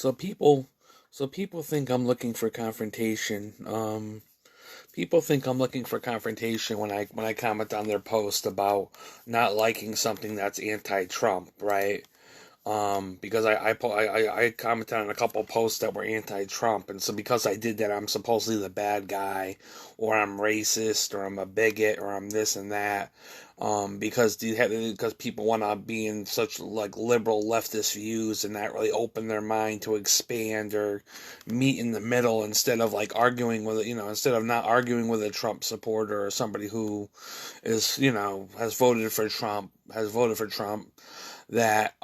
So people, so people think I'm looking for confrontation. People think I'm looking for confrontation when I comment on their post about not liking something that's anti-Trump, right? Because I commented on a couple posts that were anti-Trump, and so because I did that, I'm supposedly the bad guy, or I'm racist, or I'm a bigot, or I'm this and that. Because people want to be in such like liberal leftist views and not really open their mind to expand or meet in the middle instead of like arguing with instead of not arguing with a Trump supporter or somebody who is has voted for Trump that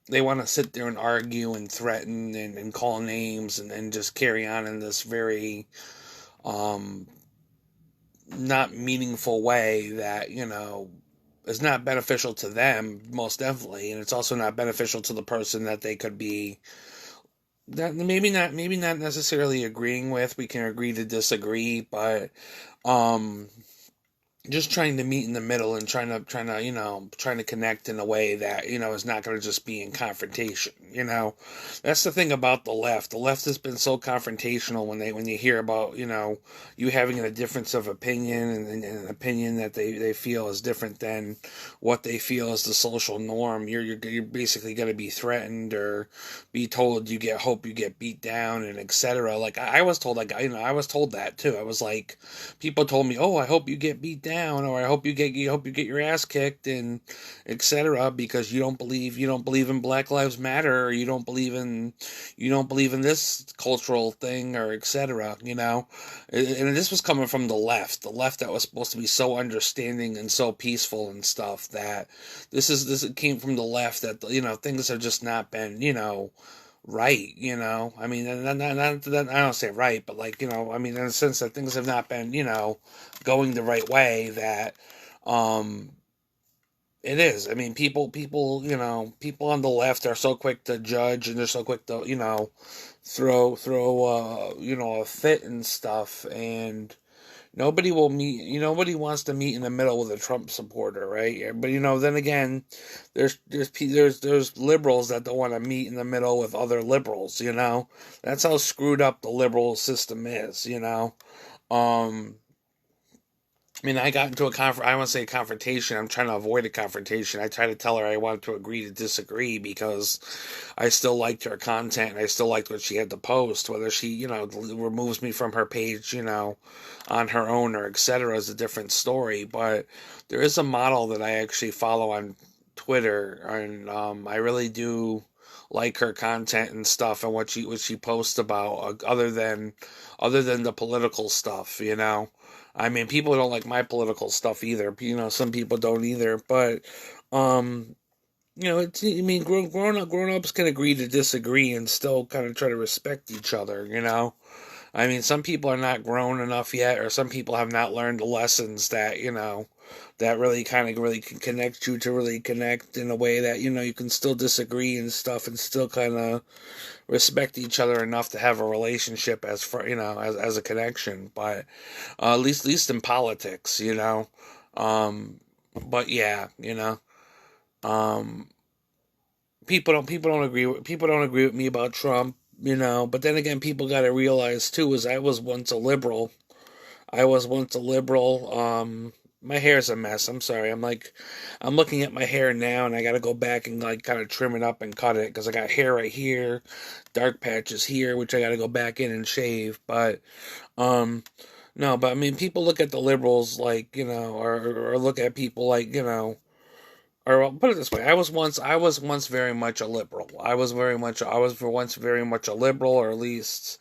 they want to sit there and argue and threaten and call names and just carry on in this very um, not meaningful way that is not beneficial to them, most definitely, and it's also not beneficial to the person that they could be that maybe not necessarily agreeing with. We can agree to disagree, but um just trying to meet in the middle and trying to connect in a way that is not going to just be in confrontation. That's the thing about the left. The left has been so confrontational when you hear about you having a difference of opinion and an opinion that they feel is different than what they feel is the social norm. You're basically going to be threatened or be told you get beat down and etc. Like I was told, I was told that too. I was like, people told me, "Oh, I hope you get beat down," or "I hope you get your ass kicked," and etc. Because you don't believe in Black Lives Matter, or you don't believe in this cultural thing, or etc. And this was coming from the left that was supposed to be so understanding and so peaceful and stuff. That this came from the left that things have just not been right. I mean, I don't say right, but like, I mean, in the sense that things have not been, going the right way. That, um, it is. I mean, people on the left are so quick to judge and they're so quick to, throw, a fit and stuff, and nobody wants to meet in the middle with a Trump supporter, right? But then again, there's liberals that don't want to meet in the middle with other liberals. That's how screwed up the liberal system is. Um, I mean, I got into I want to say a confrontation. I'm trying to avoid a confrontation. I try to tell her I wanted to agree to disagree because I still liked her content and I still liked what she had to post. Whether she, removes me from her page, on her own or etc. is a different story. But there is a model that I actually follow on Twitter, and I really do like her content and stuff and what she posts about, other than the political stuff. I mean, people don't like my political stuff either. Some people don't either. But, um, I mean, grown ups can agree to disagree and still kind of try to respect each other. I mean, some people are not grown enough yet, or some people have not learned the lessons that that really kind of really can connect you to really connect in a way that you can still disagree and stuff and still kind of respect each other enough to have a relationship as for as a connection. But at least in politics. Um, but yeah, um, people don't agree with me about Trump. But then again, people got to realize too is I was once a liberal. I was once a liberal. My hair's a mess. I'm sorry. I'm looking at my hair now, and I got to go back and like kind of trim it up and cut it because I got hair right here, dark patches here, which I got to go back in and shave. But um, no, but I mean, people look at the liberals like or look at people like or well, put it this way: I was once very much a liberal. I was for once very much a liberal, or at least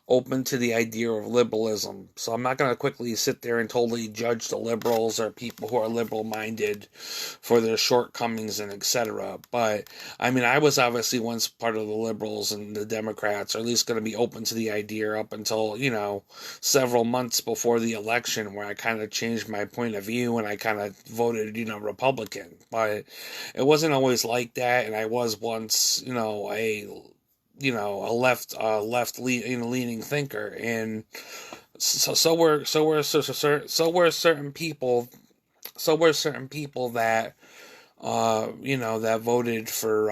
open to the idea of liberalism. So I'm not going to quickly sit there and totally judge the liberals or people who are liberal minded for their shortcomings and etc. But I mean, I was obviously once part of the liberals and the Democrats, or at least going to be open to the idea up until several months before the election, where I kind of changed my point of view and I kind of voted Republican. But it wasn't always like that, and I was once leaning thinker, and so were certain people, that that voted for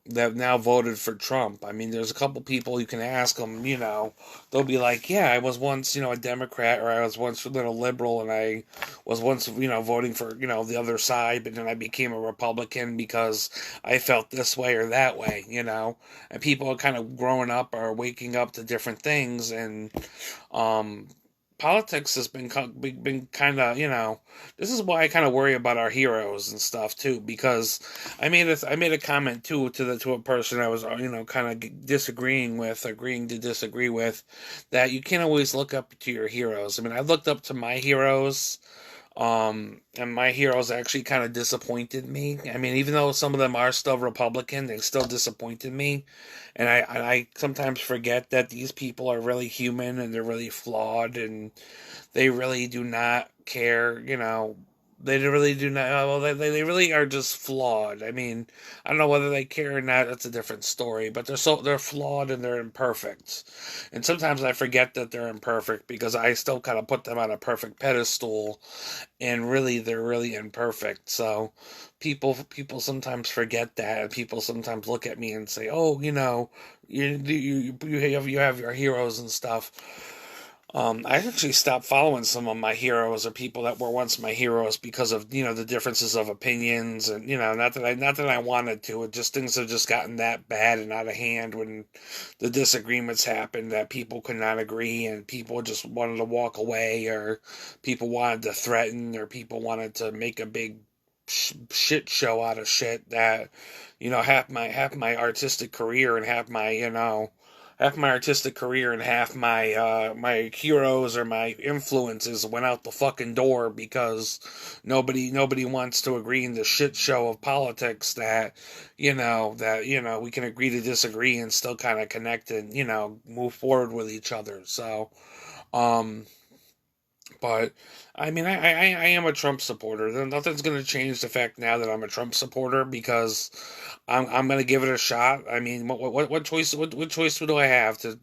that now voted for Trump. I mean, there's a couple people you can ask them, they'll be like, yeah, I was once, a Democrat, or I was once a little liberal, and I was once, voting for, the other side, but then I became a Republican because I felt this way or that way. And people are kind of growing up or waking up to different things, and, um, politics has been kind of this is why I kind of worry about our heroes and stuff too, because I made a comment too to a person I was kind of agreeing to disagree with, that you can't always look up to your heroes. I mean, I looked up to my heroes, and my heroes actually kind of disappointed me. I mean, even though some of them are still Republican, they still disappointed me. And I sometimes forget that these people are really human and they're really flawed, and they really do not care. They really do not. Well, they really are just flawed. I mean, I don't know whether they care or not. That's a different story. But they're flawed and they're imperfect. And sometimes I forget that they're imperfect because I still kind of put them on a perfect pedestal, and really they're really imperfect. So people sometimes forget that, and people sometimes look at me and say, "Oh, you have your heroes and stuff." I actually stopped following some of my heroes or people that were once my heroes because of the differences of opinions, and not that I wanted to. It just, things have just gotten that bad and out of hand when the disagreements happened, that people could not agree, and people just wanted to walk away, or people wanted to threaten, or people wanted to make a big shit show out of shit, that half my artistic career and half my artistic career and half my heroes or my influences went out the fucking door because nobody wants to agree in the shit show of politics, that we can agree to disagree and still kind of connect and move forward with each other. So, um but I mean, I am a Trump supporter. Nothing's going to change the fact now that I'm a Trump supporter, because I'm going to give it a shot. I mean, what choice what choice do I have to.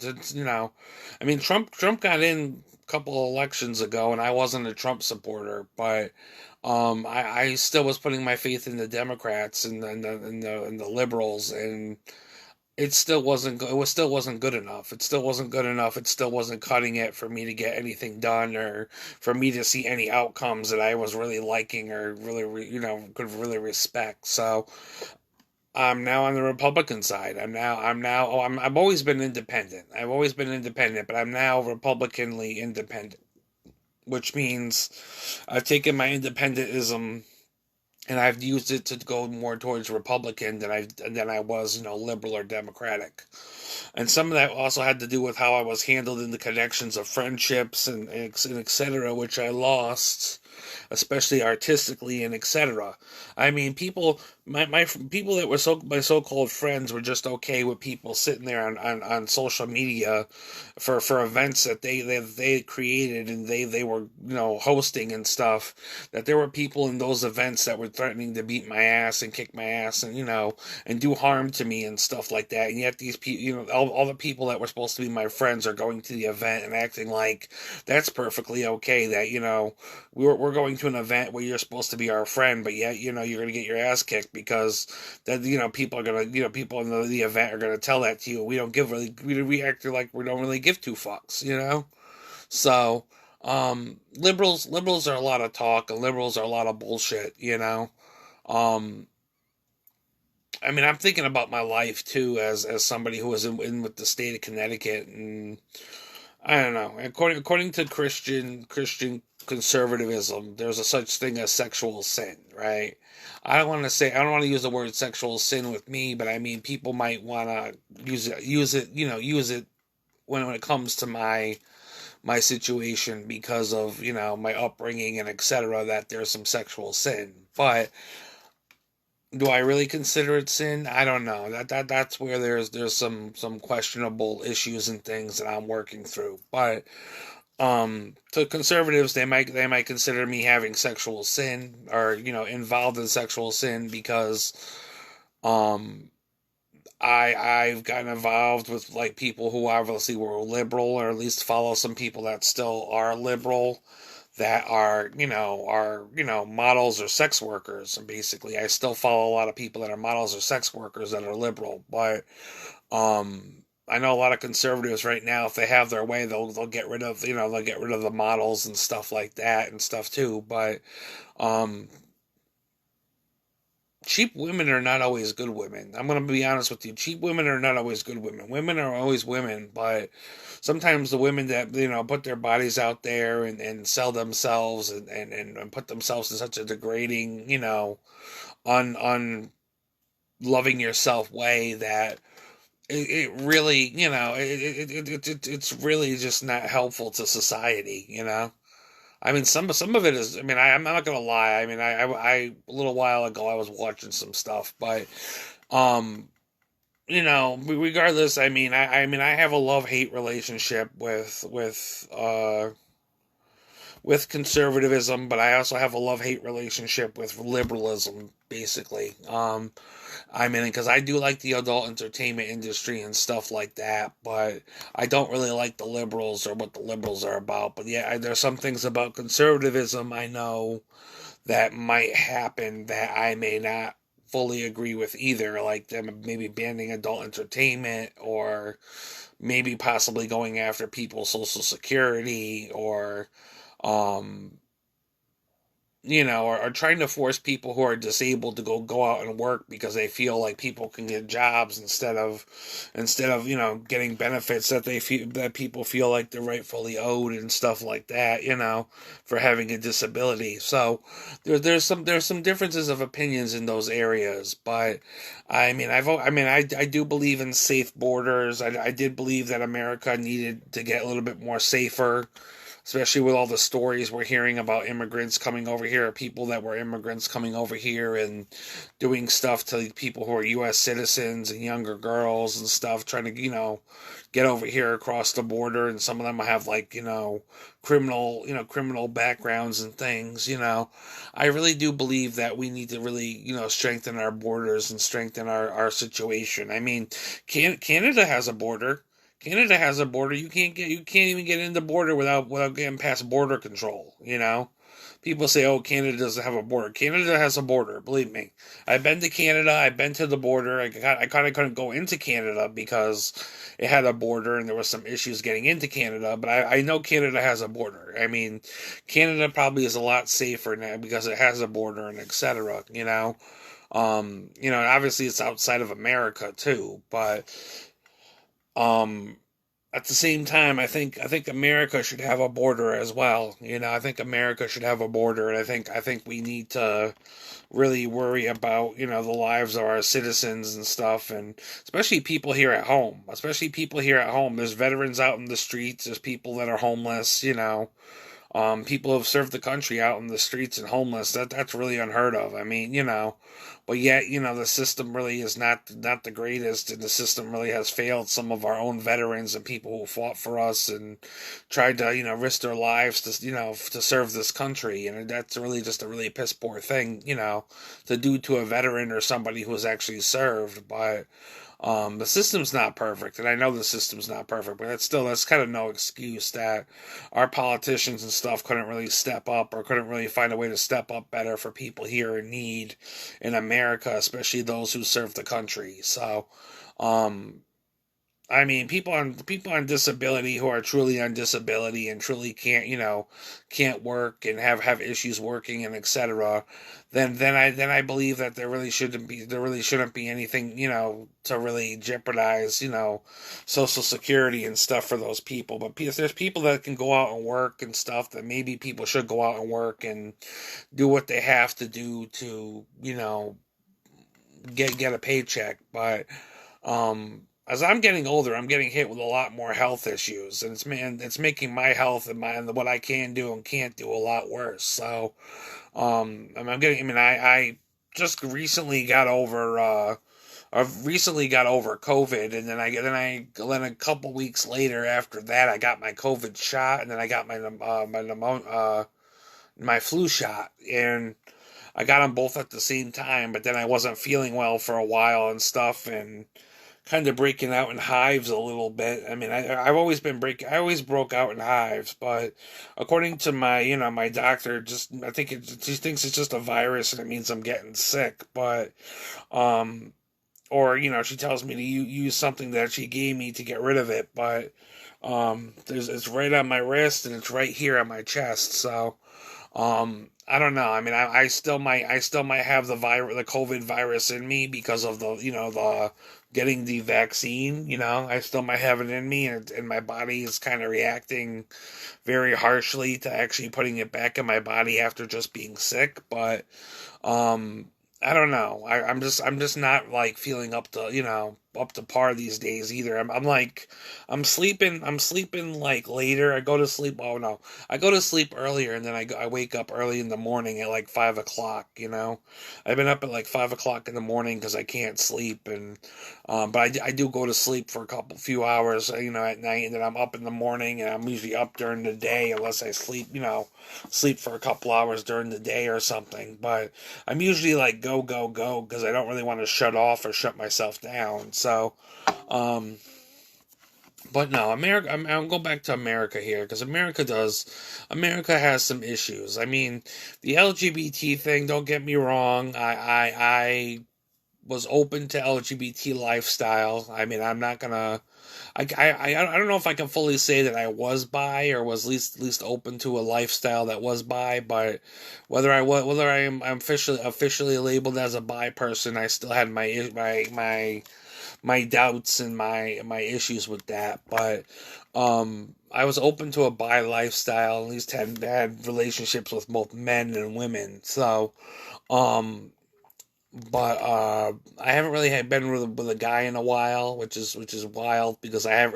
I mean, Trump got in a couple of elections ago, and I wasn't a Trump supporter, but I still was putting my faith in the Democrats and the liberals, and it still wasn't good enough. It still wasn't good enough. It still wasn't cutting it for me to get anything done, or for me to see any outcomes that I was really liking, or really could really respect. So I'm now on the Republican side. I've always been independent. I've always been independent, but I'm now Republicanly independent, which means I've taken my independentism and I've used it to go more towards Republican than I was, liberal or Democratic. And some of that also had to do with how I was handled in the connections of friendships and etc., which I lost, especially artistically and etc. I mean, my people that were my so-called friends were just okay with people sitting there on social media for events that they created, and they were hosting and stuff. That there were people in those events that were threatening to beat my ass and kick my ass, and do harm to me and stuff like that. And yet these people, all the people that were supposed to be my friends are going to the event and acting like that's perfectly okay. That we're going to an event where you're supposed to be our friend, but yet you're going to get your ass kicked because that people are going to people in the event are going to tell that to you. We don't give really we act like we don't really give two fucks. So liberals are a lot of talk, and liberals are a lot of bullshit. Um, I mean, I'm thinking about my life too, as somebody who was in with the state of Connecticut, and I don't know. According to Christian conservatism, there's a such thing as sexual sin, right? I don't want to use the word sexual sin with me, but I mean, people might want to use it when it comes to my situation, because of my upbringing and etc., that there's some sexual sin. But do I really consider it sin? I don't know. That's where there's some questionable issues and things that I'm working through. But to conservatives, they might consider me having sexual sin, or involved in sexual sin, because um I've gotten involved with people who obviously were liberal, or at least follow some people that still are liberal, that are models or sex workers. And basically, I still follow a lot of people that are models or sex workers that are liberal, but I know a lot of conservatives right now, if they have their way, they'll get rid of they'll get rid of the models and stuff like that and stuff too. But um, cheap women are not always good women. I'm gonna be honest with you. Cheap women are not always good women. Women are always women, but sometimes the women that put their bodies out there and sell themselves and put themselves in such a degrading, un loving yourself way that it really, it's really just not helpful to society. I mean, some of it is. I mean, I'm not gonna lie. I mean, I a little while ago I was watching some stuff, but um, regardless, I have a love hate relationship with conservatism, but I also have a love hate relationship with liberalism, basically. Because I do like the adult entertainment industry and stuff like that, but I don't really like the liberals or what the liberals are about. But yeah, there's some things about conservatism I know that might happen that I may not fully agree with either, like them maybe banning adult entertainment or maybe possibly going after people's social security or um or trying to force people who are disabled to go out and work because they feel like people can get jobs instead of getting benefits that they feel that people feel like they're rightfully owed and stuff like that, for having a disability. So there's some differences of opinions in those areas, but I do believe in safe borders. I did believe that America needed to get a little bit more safer, especially with all the stories we're hearing about immigrants coming over here, or people that were immigrants coming over here and doing stuff to people who are U.S. citizens and younger girls and stuff, trying to, get over here across the border. And some of them have like, criminal backgrounds and things. I really do believe that we need to really, strengthen our borders and strengthen our situation. I mean, Canada has a border. Canada has a border. You can't even get in the border without getting past border control. People say, "Oh, Canada doesn't have a border." Canada has a border. Believe me, I've been to Canada. I've been to the border. I kind of couldn't go into Canada because it had a border and there was some issues getting into Canada. But I know Canada has a border. I mean, Canada probably is a lot safer now because it has a border and etc. And obviously it's outside of America too, but um, at the same time, I think America should have a border as well. I think America should have a border, and I think we need to really worry about the lives of our citizens and stuff, and especially people here at home. Especially people here at home. There's veterans out in the streets. There's people that are homeless. People who have served the country out in the streets and homeless. That's really unheard of. I mean, but yet the system really is not the greatest, and the system really has failed some of our own veterans and people who fought for us and tried to risk their lives to serve this country, and that's really just a really piss poor thing to do to a veteran or somebody who has actually served, but. The system's not perfect, and I know the system's not perfect, but that's kind of no excuse that our politicians and stuff couldn't really step up or couldn't really find a way to step up better for people here in need in America, especially those who serve the country. So, um, people on disability who are truly on disability and truly can't work and have issues working and etc. Then I believe that there really shouldn't be anything to really jeopardize Social Security and stuff for those people. But if there's people that can go out and work and stuff, then maybe people should go out and work and do what they have to do to get a paycheck. But as I'm getting older, I'm getting hit with a lot more health issues, and it's making my health and what I can do and can't do a lot worse. So, I'm getting. I mean, I just recently got over. I've recently got over COVID, and then a couple weeks later after that, I got my COVID shot, and then I got my flu shot, and I got them both at the same time. But then I wasn't feeling well for a while and stuff, and kind of breaking out in hives a little bit. I mean, I've always been I always broke out in hives, but according to my, my doctor, I think she thinks it's just a virus and it means I'm getting sick, but, um, or, she tells me to use something that she gave me to get rid of it, but, it's right on my wrist and it's right here on my chest, so, I don't know. I mean, I still might have the COVID virus in me because of the getting the vaccine. I still might have it in me, and my body is kind of reacting very harshly to actually putting it back in my body after just being sick. But, um, I don't know. I'm just not like feeling up to par these days either. I'm sleeping like later. I go to sleep. Oh no, I go to sleep earlier and then I wake up early in the morning at like 5 o'clock. I've been up at like 5 o'clock in the morning because I can't sleep and but I do go to sleep for few hours at night and then I'm up in the morning and I'm usually up during the day unless I sleep for a couple hours during the day or something. But I'm usually like go go go because I don't really want to shut off or shut myself down. So, um, but no, America. I'm going back to America here because America has some issues. I mean, the LGBT thing. Don't get me wrong. I was open to LGBT lifestyle. I mean, I'm not gonna. I don't know if I can fully say that I was bi or was least open to a lifestyle that was bi, but whether I'm officially labeled as a bi person, I still had my doubts and my issues with that. But I was open to a bi lifestyle. At least had relationships with both men and women. So um but I haven't really been with a guy in a while, which is wild because I have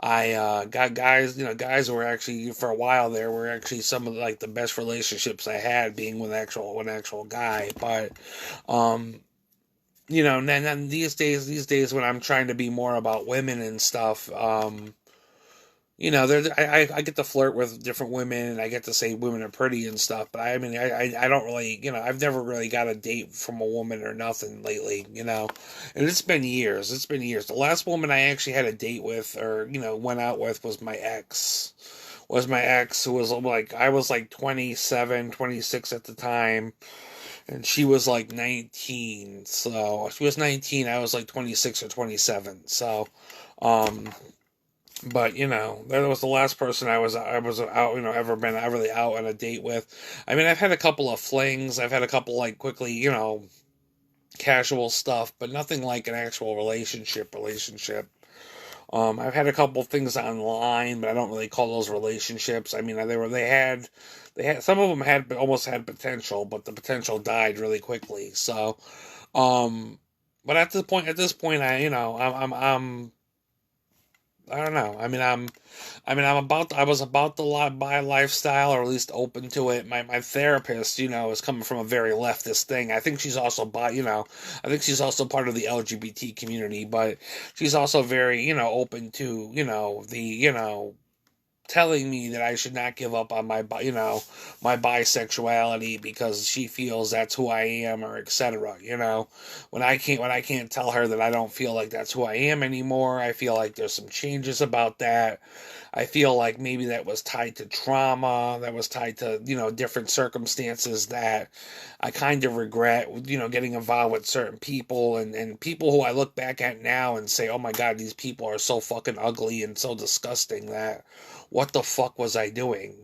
I got guys guys who were actually for a while there were actually some of like the best relationships I had being with an actual guy, but um and then these days when I'm trying to be more about women and stuff, I get to flirt with different women and I get to say women are pretty and stuff, but I mean, I don't really, I've never really got a date from a woman or nothing lately. And it's been years. It's been years. The last woman I actually had a date with or, went out with was my ex. Who was like, I was like 27, 26 at the time, and she was like 19. So she was 19, I was like 26 or 27. So, um, but that was the last person I was out ever been really out on a date with. I mean, I've had a couple of flings. I've had a couple like quickly casual stuff, but nothing like an actual relationship. I've had a couple of things online, but I don't really call those relationships. I mean, they had some of them had almost had potential, but the potential died really quickly. So, um, but at this point, I don't know. I was about the bi lifestyle, or at least open to it. My therapist, is coming from a very leftist thing. I think she's also I think she's also part of the LGBT community, but she's also very, open to, telling me that I should not give up on my bisexuality because she feels that's who I am or etc. When I can't tell her that I don't feel like that's who I am anymore. I feel like there's some changes about that. I feel like maybe that was tied to trauma, that was tied to, different circumstances that I kind of regret, getting involved with certain people and people who I look back at now and say, oh my God, these people are so fucking ugly and so disgusting that what the fuck was I doing?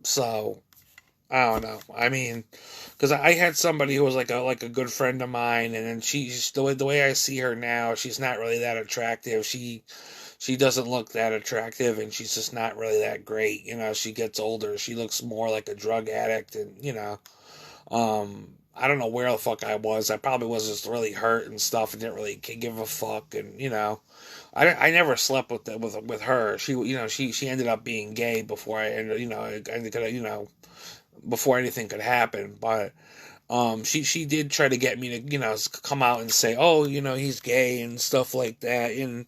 So I don't know. I mean, because I had somebody who was like a good friend of mine, and then she's the way I see her now, she's not really that attractive. She doesn't look that attractive, and she's just not really that great. She gets older, she looks more like a drug addict, and I don't know where the fuck I was. I probably was just really hurt and stuff, and didn't really give a fuck, and I never slept with her. She ended up being gay before I ended, before anything could happen. But she did try to get me to come out and say, oh, he's gay and stuff like that. And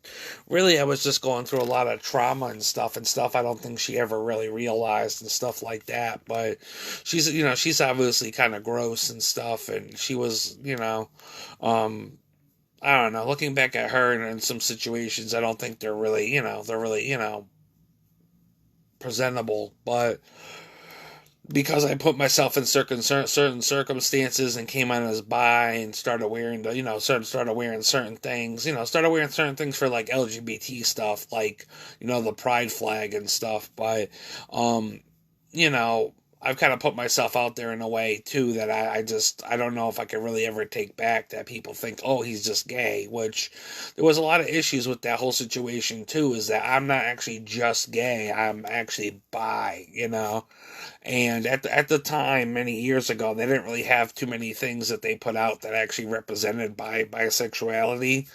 really, I was just going through a lot of trauma and stuff. I don't think she ever really realized and stuff like that. But she's obviously kind of gross and stuff. And she was um I don't know. Looking back at her and in some situations, I don't think they're really, presentable. But because I put myself in certain circumstances and came on as bi and started wearing started wearing certain things, started wearing certain things for like LGBT stuff, like the pride flag and stuff. But um, you know, I've kind of put myself out there in a way too that I don't know if I can really ever take back that people think, oh, he's just gay, which there was a lot of issues with that whole situation too, is that I'm not actually just gay, I'm actually bi. And at the time, many years ago, they didn't really have too many things that they put out that actually represented bisexuality.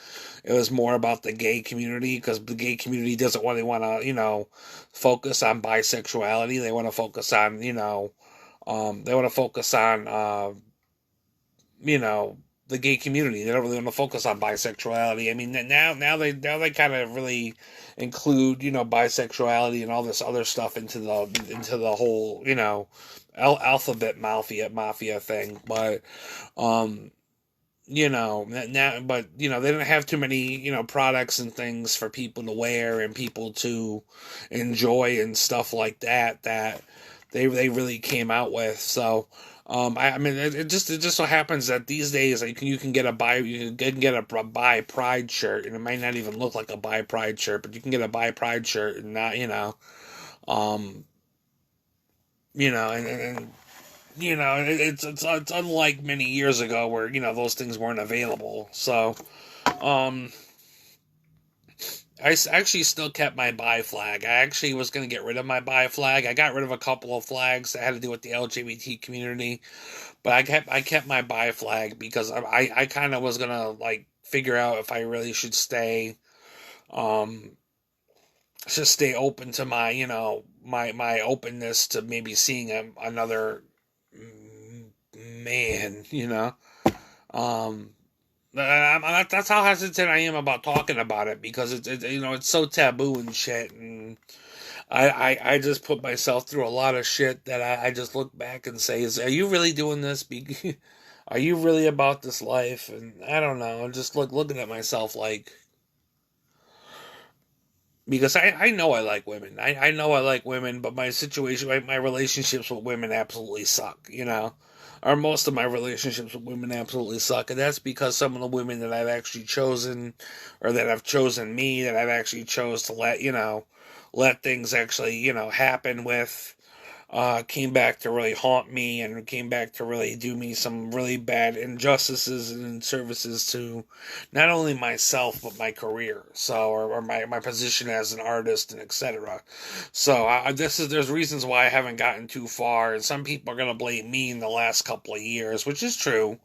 It was more about the gay community, because the gay community doesn't really want to, focus on bisexuality. They want to focus on, they want to focus on, you know, the gay community. They don't really want to focus on bisexuality. I mean, now they kind of really include, bisexuality and all this other stuff into the whole, alphabet mafia thing. But um, now, but they didn't have too many, products and things for people to wear and people to enjoy and stuff like that they really came out with. So I mean, it just so happens that these days, like, you can get a bi pride shirt, and it might not even look like a bi pride shirt, but you can get a bi pride shirt and not, um, and it's unlike many years ago where those things weren't available. So um, actually still kept my bi flag. I actually was going to get rid of my bi flag. I got rid of a couple of flags that had to do with the LGBT community, but I kept my bi flag because I kind of was gonna like figure out if I really um should stay open to my my openness to maybe seeing another man. Um, that's how hesitant I am about talking about it, because it's so taboo and shit. And I just put myself through a lot of shit that I just look back and say, are you really doing this? Are you really about this life? And I don't know. I'm just looking at myself like, because I know I like women. I know I like women, but my situation, my relationships with women absolutely suck. Or most of my relationships with women absolutely suck. And that's because some of the women that I've actually chosen, or that have chosen me, that I've actually chose to let things actually, happen with, came back to really haunt me, and came back to really do me some really bad injustices and services to not only myself but my career, so or my position as an artist and etc. So there's reasons why I haven't gotten too far, and some people are gonna blame me in the last couple of years, which is true.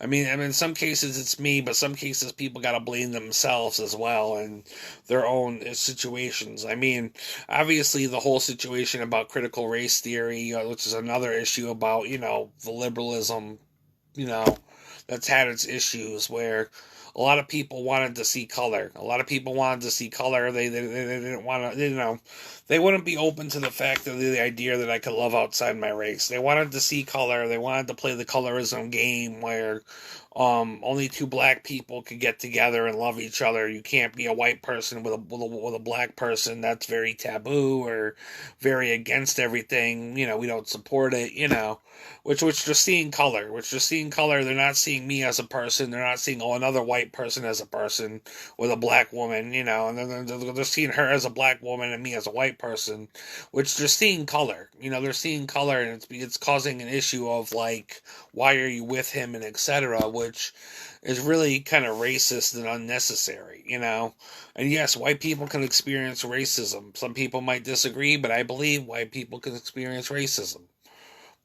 I mean, in some cases it's me, but some cases people gotta blame themselves as well and their own situations. I mean, obviously the whole situation about critical race theory, which is another issue about the liberalism, you know that's had its issues, where a lot of people wanted to see color. A lot of people wanted to see color. They didn't want to, they wouldn't be open to the fact of the idea that I could love outside my race. They wanted to see color. They wanted to play the colorism game where only two black people could get together and love each other. You can't be a white person with a black person. That's very taboo, or very against everything. We don't support it. Which just seeing color. Which just seeing color. They're not seeing me as a person. They're not seeing another white person as a person with a black woman. And then they're seeing her as a black woman and me as a white person. Which they're seeing color. They're seeing color, and it's causing an issue of like, why are you with him, and etc., which is really kind of racist and unnecessary. And yes, white people can experience racism. Some people might disagree, but I believe white people can experience racism.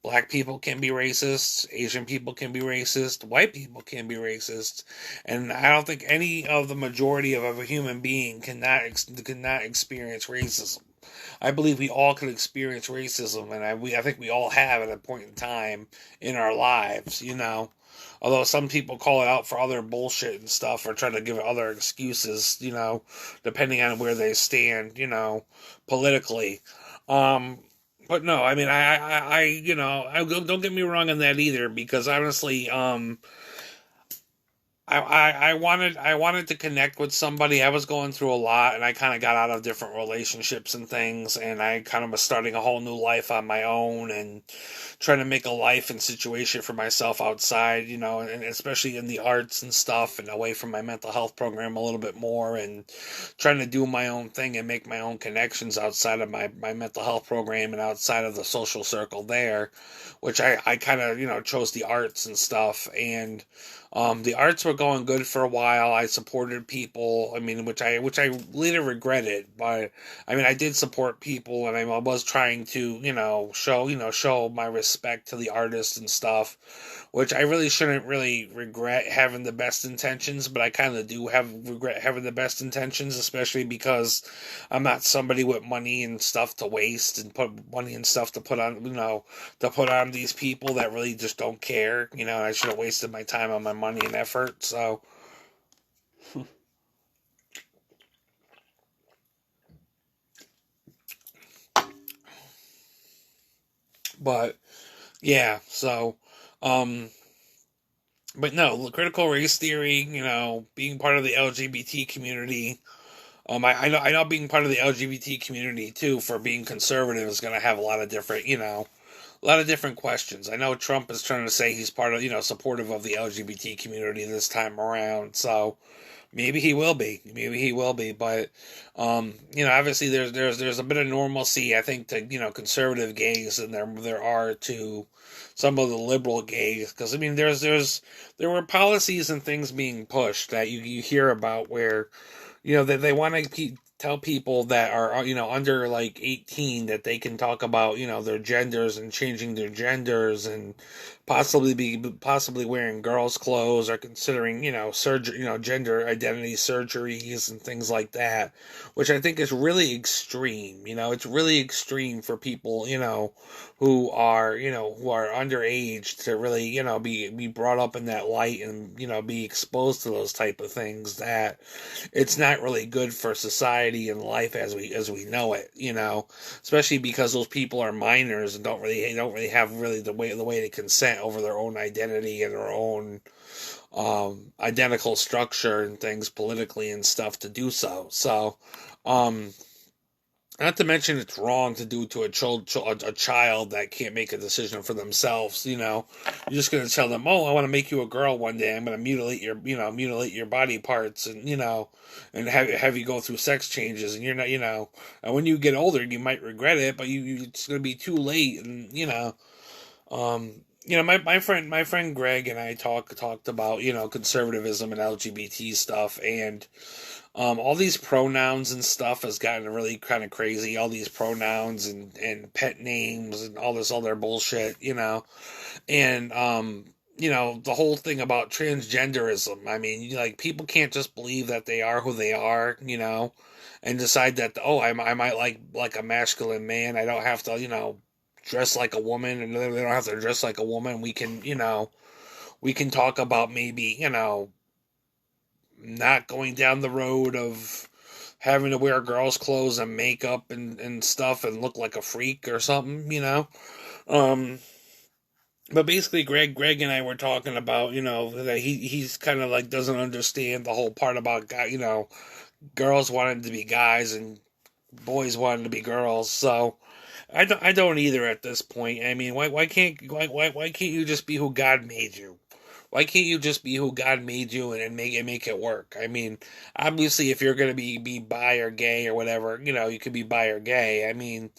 Black people can be racist, Asian people can be racist, white people can be racist, and I don't think any of the majority of a human being cannot experience racism. I believe we all can experience racism, and I think we all have at a point in time in our lives. Although some people call it out for other bullshit and stuff, or try to give it other excuses, depending on where they stand, politically. Um, but no, I mean, don't get me wrong on that either, because honestly, I wanted to connect with somebody. I was going through a lot, and I kind of got out of different relationships and things, and I kind of was starting a whole new life on my own and trying to make a life and situation for myself outside, and especially in the arts and stuff, and away from my mental health program a little bit more, and trying to do my own thing and make my own connections outside of my mental health program and outside of the social circle there, which I kind of chose the arts and stuff. And the arts were going good for a while. I supported people. I mean, which I later regretted, but I mean, I did support people, and I was trying to show my respect to the artists and stuff, which I really shouldn't really regret having the best intentions, but I kind of do have regret having the best intentions, especially because I'm not somebody with money and stuff to waste and put money and stuff to put on these people that really just don't care. And I should have wasted my time on my money and effort. So, but yeah, so, um, but no, critical race theory, being part of the LGBT community. I know being part of the LGBT community too, for being conservative, is going to have a lot of different, a lot of different questions. I know Trump is trying to say he's part of, supportive of the LGBT community this time around. So maybe he will be. Maybe he will be. But, obviously there's a bit of normalcy, I think, to, conservative gays than there are to some of the liberal gays. Because, I mean, there were policies and things being pushed that you hear about where, they want to tell people that are under like 18 that they can talk about their genders and changing their genders, and possibly wearing girls clothes, or considering surgery, gender identity surgeries and things like that, which I think is really extreme. It's really extreme for people who are underage to really be brought up in that light, and be exposed to those type of things, that it's not really good for society and life as we know it. Especially because those people are minors and don't really have really the way to consent over their own identity and their own identical structure and things politically and stuff to do so. So, um, not to mention, it's wrong to do to a child that can't make a decision for themselves. You're just gonna tell them, "Oh, I want to make you a girl one day. I'm gonna mutilate your body parts, and and have you go through sex changes, and you're not, and when you get older, you might regret it, but it's gonna be too late." And my friend Greg and I talked about conservatism and LGBT stuff, and all these pronouns and stuff has gotten really kind of crazy. All these pronouns and pet names and all this other bullshit, and the whole thing about transgenderism. I mean, like, people can't just believe that they are who they are, and decide that, oh, I might like a masculine man. I don't have to dress like a woman, and they don't have to dress like a woman. We can talk about maybe not going down the road of having to wear girls' clothes and makeup and stuff and look like a freak or something. Um, but basically, Greg and I were talking about that he's kind of like doesn't understand the whole part about girls wanting to be guys and boys wanting to be girls. So I don't either at this point. I mean, why can't you just be who God made you? Why can't you just be who God made you, and make it work? I mean, obviously, if you're gonna be bi or gay or whatever, you could be bi or gay. I mean,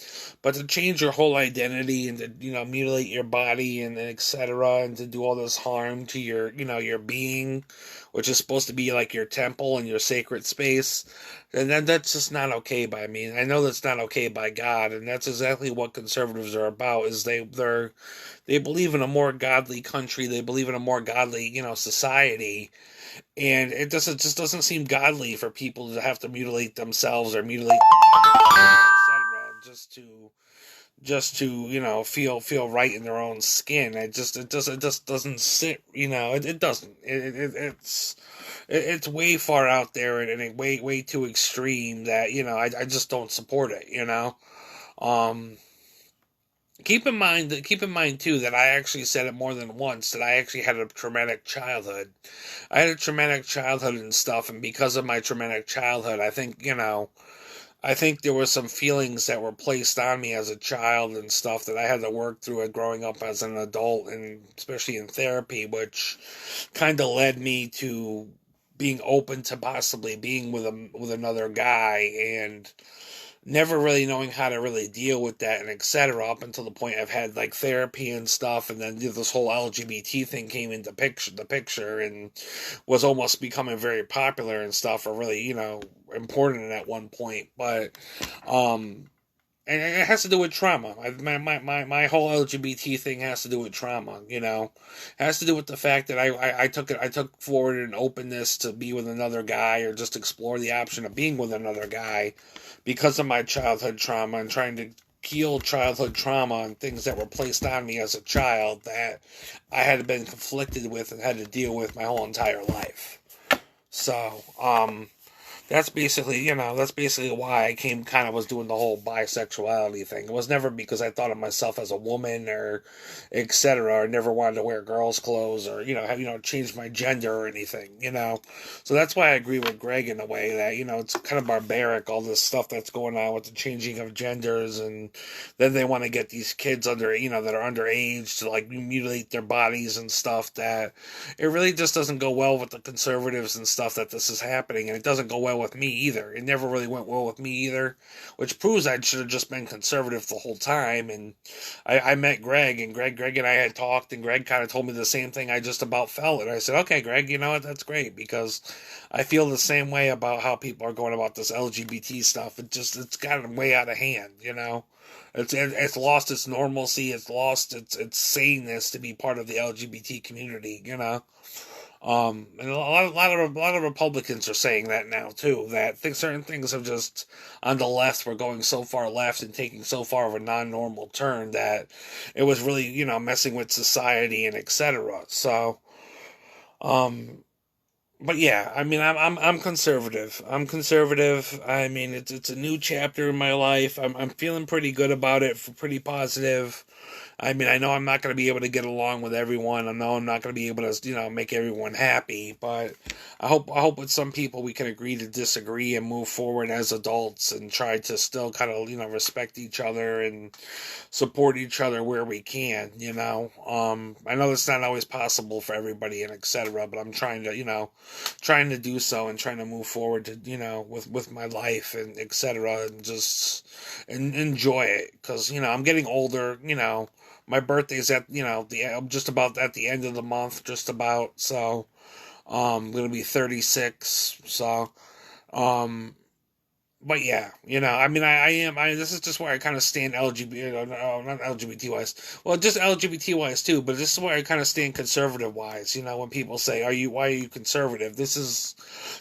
but to change your whole identity and to mutilate your body and etc. and to do all this harm to your being, which is supposed to be like your temple and your sacred space, and then that's just not okay by me. I know that's not okay by God, and that's exactly what conservatives are about. Is they believe in a more godly country. They believe in a more godly, society, and it just doesn't seem godly for people to have to mutilate themselves or mutilate etc. Just to feel right in their own skin. It just doesn't sit. It doesn't. It's way far out there, and way too extreme that I just don't support it. Um Keep in mind too that I actually said it more than once that I actually had a traumatic childhood. I had a traumatic childhood and stuff, and because of my traumatic childhood, I think, I think there were some feelings that were placed on me as a child and stuff that I had to work through it growing up as an adult, and especially in therapy, which kind of led me to being open to possibly being with another guy, and never really knowing how to really deal with that and etc. Up until the point I've had like therapy and stuff, and then this whole LGBT thing came into the picture and was almost becoming very popular and stuff, or really important at one point. But um, and it has to do with trauma. My whole LGBT thing has to do with trauma. It has to do with the fact that I took forward an openness to be with another guy or just explore the option of being with another guy because of my childhood trauma and trying to heal childhood trauma and things that were placed on me as a child that I had been conflicted with and had to deal with my whole entire life. So, that's basically why I came kind of was doing the whole bisexuality thing. It was never because I thought of myself as a woman or etc. Or never wanted to wear girls' clothes or have changed my gender or anything. So that's why I agree with Greg in a way that it's kind of barbaric, all this stuff that's going on with the changing of genders, and then they want to get these kids that are underage to like mutilate their bodies and stuff. That it really just doesn't go well with the conservatives and stuff that this is happening, and it doesn't go well with me either. It never really went well with me either, which proves I should have just been conservative the whole time. And I met Greg, and Greg and I had talked, and Greg kind of told me the same thing I just about felt. And I said, okay, Greg, you know what? That's great because I feel the same way about how people are going about this LGBT stuff. It's gotten way out of hand. It's lost its normalcy. It's lost its saneness to be part of the LGBT community. And a lot of Republicans are saying that now too. That certain things have just on the left were going so far left and taking so far of a non-normal turn that it was really messing with society and etc. So, um, but yeah, I mean, I'm conservative. I'm conservative. I mean, it's a new chapter in my life. I'm feeling pretty good about it. Pretty positive. I mean, I know I'm not going to be able to get along with everyone. I know I'm not going to be able to, make everyone happy. But I hope with some people we can agree to disagree and move forward as adults and try to still kind of, respect each other and support each other where we can. I know it's not always possible for everybody and etc. But I'm trying to do so and trying to move forward to, with my life and etc. and just enjoy it because I'm getting older. My birthday's at I'm just about at the end of the month, just about. So I'm gonna be 36. So um, but yeah, I mean, I am. This is just where I kind of stand LGBT, no, not LGBT wise. Well, just LGBT wise too. But this is where I kind of stand conservative wise. When people say, why are you conservative?" This is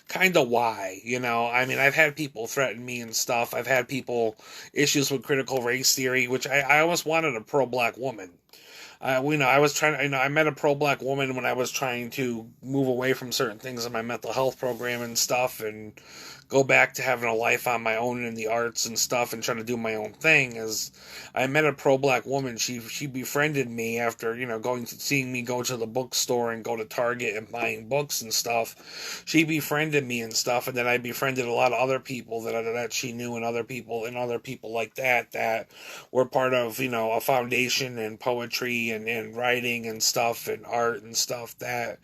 kind of why. I mean, I've had people threaten me and stuff. I've had people issues with critical race theory, which I almost wanted a pro black woman. I was trying. I met a pro-black woman when I was trying to move away from certain things in my mental health program and stuff, and go back to having a life on my own in the arts and stuff, and trying to do my own thing. As I met a pro-black woman, she befriended me after seeing me go to the bookstore and go to Target and buying books and stuff. She befriended me and stuff, and then I befriended a lot of other people that she knew, and other people like that were part of a foundation and poetry and writing and stuff and art and stuff that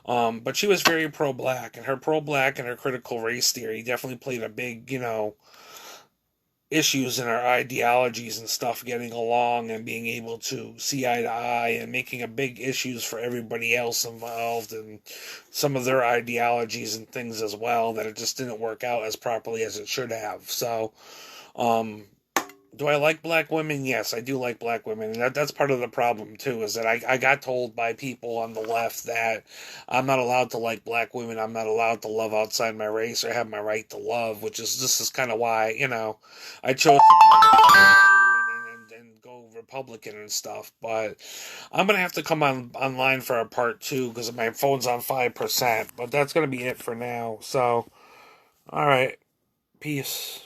but she was very pro-black, and her pro-black and her critical race theory definitely played a big issues in our ideologies and stuff getting along and being able to see eye to eye and making a big issues for everybody else involved and some of their ideologies and things as well, that it just didn't work out as properly as it should have. So um do I like black women? Yes, I do like black women. And that's part of the problem, too, is that I got told by people on the left that I'm not allowed to like black women. I'm not allowed to love outside my race or have my right to love, which is this is kind of why, I chose and go Republican and stuff. But I'm going to have to come online for a part two because my phone's on 5%. But that's going to be it for now. So, all right. Peace.